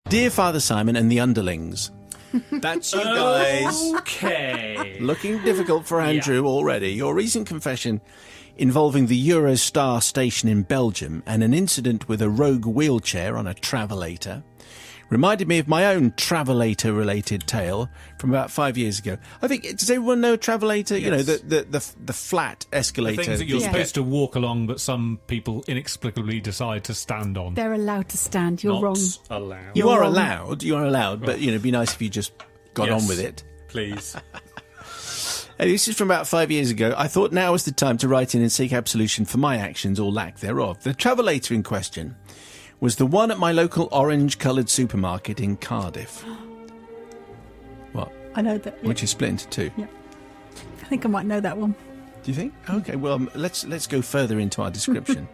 Dear Father Simon and the underlings. That's you guys. Okay. Looking difficult for Andrew already. Your recent confession involving the Eurostar station in Belgium and an incident with a rogue wheelchair on a travelator reminded me of my own travelator-related tale from about 5 years ago. I think, does everyone know a travelator? Yes. You know, the flat escalator. The things that you're supposed to walk along, but some people inexplicably decide to stand on. They're allowed to stand. You're Not wrong. allowed. You are allowed, but, you know, it'd be nice if you just got Yes. on with it. Please. And this is from about 5 years ago. I thought now was the time to write in and seek absolution for my actions or lack thereof. The travelator in question was the one at my local orange-coloured supermarket in Cardiff. What? I know that. Yeah. Which is split into two. Yeah. I think I might know that one. Do you think? Okay, well, let's go further into our description.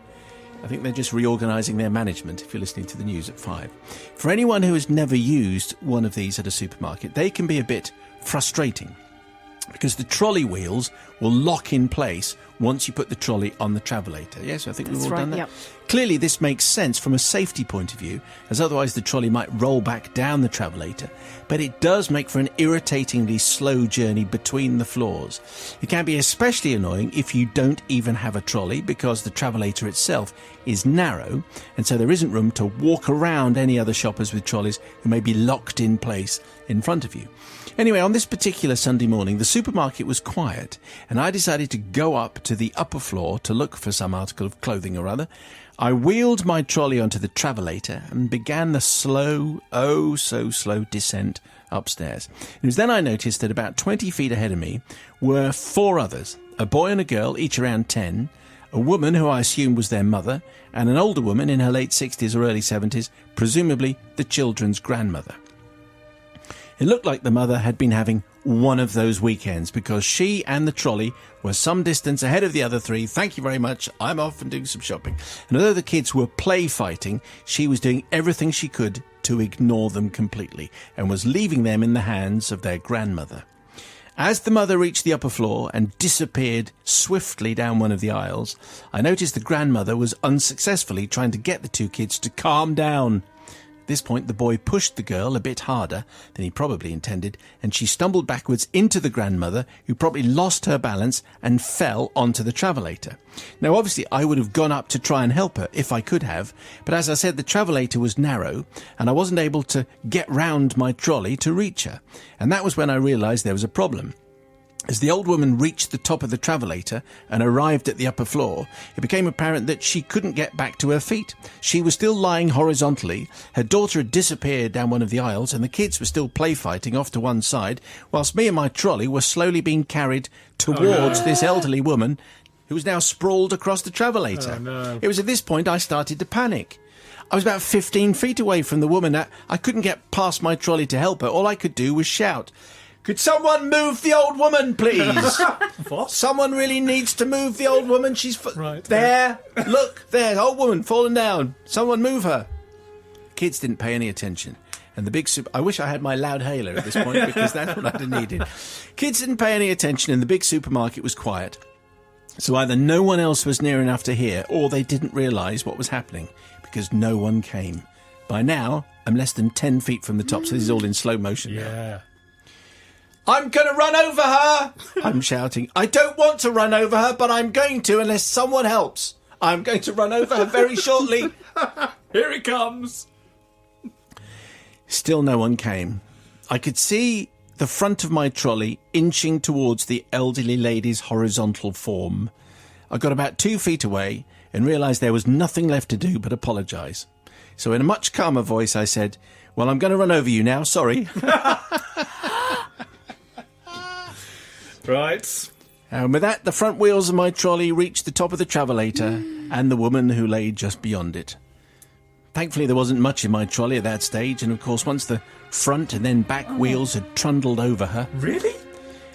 I think they're just reorganising their management, if you're listening to the news at 5. For anyone who has never used one of these at a supermarket, they can be a bit frustrating because the trolley wheels will lock in place once you put the trolley on the travelator. Yes, I think we've all done that. Yep. Clearly, this makes sense from a safety point of view, as otherwise the trolley might roll back down the travelator, but it does make for an irritatingly slow journey between the floors. It can be especially annoying if you don't even have a trolley, because the travelator itself is narrow, and so there isn't room to walk around any other shoppers with trolleys who may be locked in place in front of you. Anyway, on this particular Sunday morning, the supermarket was quiet, and I decided to go up to the upper floor to look for some article of clothing or other. I wheeled my trolley onto the travelator and began the slow, oh so slow descent upstairs. It was then I noticed that about 20 feet ahead of me were 4 others, a boy and a girl, each around 10, a woman who I assumed was their mother, and an older woman in her late 60s or early 70s, presumably the children's grandmother. It looked like the mother had been having one of those weekends, because she and the trolley were some distance ahead of the other 3. Thank you very much. I'm off and doing some shopping. And although the kids were play fighting, she was doing everything she could to ignore them completely and was leaving them in the hands of their grandmother. As the mother reached the upper floor and disappeared swiftly down one of the aisles, I noticed the grandmother was unsuccessfully trying to get the 2 kids to calm down. At this point, the boy pushed the girl a bit harder than he probably intended, and she stumbled backwards into the grandmother, who probably lost her balance and fell onto the travelator. Now, obviously, I would have gone up to try and help her if I could have, but as I said, the travelator was narrow, and I wasn't able to get round my trolley to reach her. And that was when I realised there was a problem. As the old woman reached the top of the travelator and arrived at the upper floor, it became apparent that she couldn't get back to her feet. She was still lying horizontally, her daughter had disappeared down one of the aisles, and the kids were still play fighting off to one side, whilst me and my trolley were slowly being carried towards this elderly woman who was now sprawled across the travelator. Oh, no. It was at this point I started to panic. I was about 15 feet away from the woman. I couldn't get past my trolley to help her. All I could do was shout, "Could someone move the old woman, please?" What? Someone really needs to move the old woman. She's Right. there. Look, there, old woman falling down. Someone move her. Kids didn't pay any attention. And the big I wish I had my loud hailer at this point, because that's what I'd have needed. Kids didn't pay any attention, and the big supermarket was quiet. So either no one else was near enough to hear, or they didn't realise what was happening, because no one came. By now, I'm less than 10 feet from the top, so this is all in slow motion now. Yeah. "I'm going to run over her!" I'm shouting. "I don't want to run over her, but I'm going to unless someone helps. I'm going to run over her very shortly." Here it comes. Still no one came. I could see the front of my trolley inching towards the elderly lady's horizontal form. I got about 2 feet away and realised there was nothing left to do but apologise. So in a much calmer voice I said, "Well, I'm going to run over you now, sorry." Right. And with that, the front wheels of my trolley reached the top of the travelator and the woman who lay just beyond it. Thankfully, there wasn't much in my trolley at that stage, and of course, once the front and then back wheels had trundled over her, Really?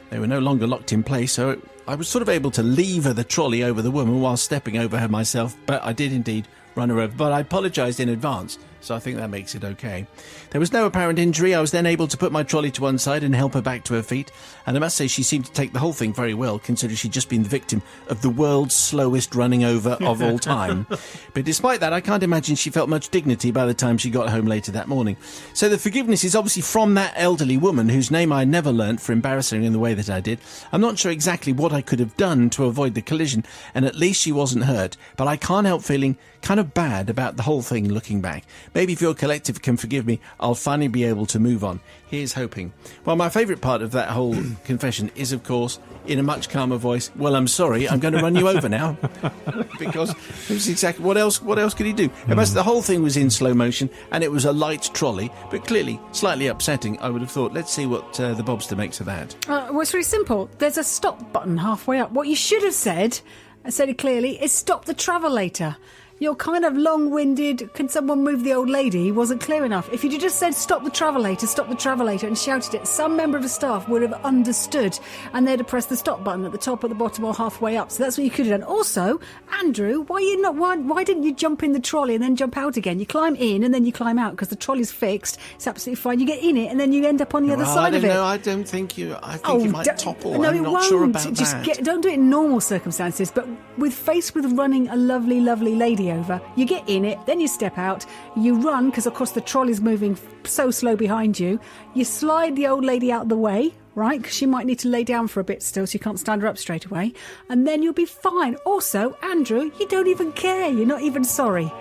they were no longer locked in place, so I was sort of able to lever the trolley over the woman while stepping over her myself, but I did indeed run her over. But I apologised in advance so I think that makes it okay. There was no apparent injury. I was then able to put my trolley to one side and help her back to her feet, and I must say she seemed to take the whole thing very well, considering she'd just been the victim of the world's slowest running over of all time. But despite that, I can't imagine she felt much dignity by the time she got home later that morning. So the forgiveness is obviously from that elderly woman, whose name I never learnt for embarrassing her in the way that I did. I'm not sure exactly what I could have done to avoid the collision, and at least she wasn't hurt, but I can't help feeling kind of bad about the whole thing looking back. Maybe if your collective can forgive me, I'll finally be able to move on. Here's hoping. Well, my favourite part of that whole confession is, of course, in a much calmer voice, well, I'm sorry, I'm going to run you over now. Because it was exactly... What else could he do? The whole thing was in slow motion, and it was a light trolley, but clearly slightly upsetting, I would have thought. Let's see what the Bobster makes of that. Well, it's really simple. There's a stop button halfway up. What you should have said, I said it clearly, is stop the travelator. You're kind of long-winded. Can someone move the old lady? He wasn't clear enough. If you'd just said stop the travelator, and shouted it, some member of the staff would have understood, and they'd have pressed the stop button at the top, at the bottom, or halfway up. So that's what you could have done. Also, Andrew, why didn't you jump in the trolley and then jump out again? You climb in and then you climb out because the trolley's fixed. It's absolutely fine. You get in it and then you end up on the other side of it. No, I don't think you. I think it might topple. No, I'm not sure about that. Don't do it in normal circumstances, but faced with running a lovely, lovely lady over, you get in it, then you step out, you run, because of course the trolley's moving so slow behind you, you slide the old lady out of the way, right, because she might need to lay down for a bit still, so you can't stand her up straight away, and then you'll be fine. Also, Andrew, you don't even care, you're not even sorry.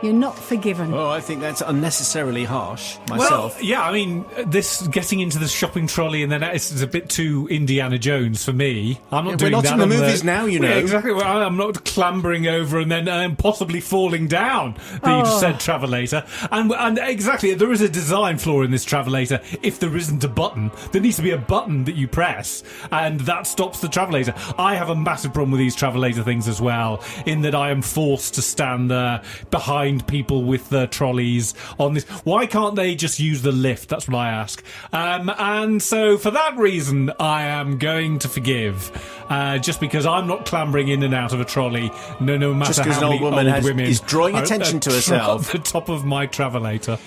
You're not forgiven. Oh, I think that's unnecessarily harsh myself. Well, yeah, I mean, this getting into the shopping trolley and then is a bit too Indiana Jones for me. I'm not doing that. We're not in the movies now, you know. Yeah, exactly. Well, I'm not clambering over and then possibly falling down. You just said travelator. And exactly, there is a design flaw in this travelator. If there isn't a button, there needs to be a button that you press, and that stops the travelator. I have a massive problem with these travelator things as well, in that I am forced to stand there behind people with the trolleys on this. Why can't they just use the lift? That's what I ask. And so for that reason, I am going to forgive, just because I'm not clambering in and out of a trolley, no matter just how many old woman women is drawing attention to herself at the top of my travelator.